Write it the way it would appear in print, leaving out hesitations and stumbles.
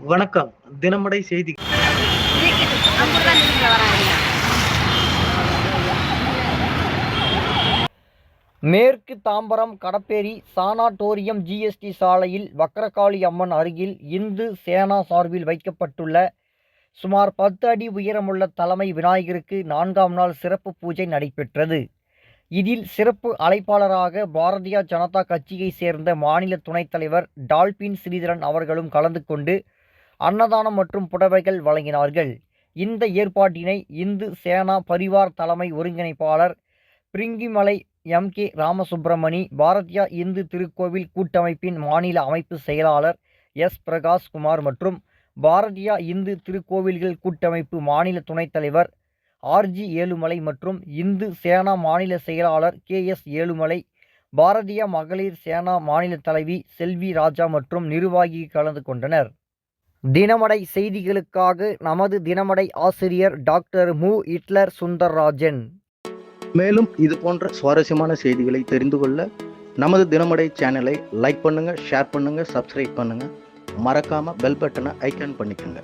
வணக்கம். தினமடை செய்தி. மேற்கு தாம்பரம் கடப்பேரி சானாட்டோரியம் ஜிஎஸ்டி சாலையில் வக்ரகாளி அம்மன் அருகில் இந்து சேனா சார்பில் வைக்கப்பட்டுள்ள சுமார் 10 அடி உயரமுள்ள தலைமை விநாயகருக்கு 4ஆம் நாள் சிறப்பு பூஜை நடைபெற்றது. இதில் சிறப்பு அழைப்பாளராக பாரதிய ஜனதா கட்சியை சேர்ந்த மாநில துணைத் தலைவர் டால்பின் ஸ்ரீதரன் அவர்களும் கலந்து கொண்டு அன்னதானம் மற்றும் புடவைகள் வழங்கினார்கள். இந்த ஏற்பாட்டினை இந்து சேனா பரிவார் தலைமை ஒருங்கிணைப்பாளர் பிரிங்கிமலை எம்.கே. ராமசுப்பிரமணி, பாரதிய இந்து திருக்கோவில் கூட்டமைப்பின் மாநில அமைப்பு செயலாளர் எஸ். பிரகாஷ் குமார் மற்றும் பாரதிய இந்து திருக்கோவில்கள் கூட்டமைப்பு மாநில துணைத் தலைவர் ஆர்.ஜி. ஏழுமலை மற்றும் இந்து சேனா மாநில செயலாளர் கே.எஸ். ஏழுமலை, பாரதிய மகளிர் சேனா மாநில தலைவி செல்வி ராஜா மற்றும் நிர்வாகிகள் கலந்து கொண்டனர். தினமடை செய்திகளுக்காக நமது தினமடை ஆசிரியர் டாக்டர் மு. ஹிட்லர் சுந்தர்ராஜன். மேலும் இது போன்ற சுவாரஸ்யமான செய்திகளை தெரிந்து கொள்ள நமது தினமடை சேனலை லைக் பண்ணுங்க, ஷேர் பண்ணுங்க, சப்ஸ்கிரைப் பண்ணுங்க. மறக்காம பெல் பட்டனை ஐகான் பண்ணிக்கோங்க.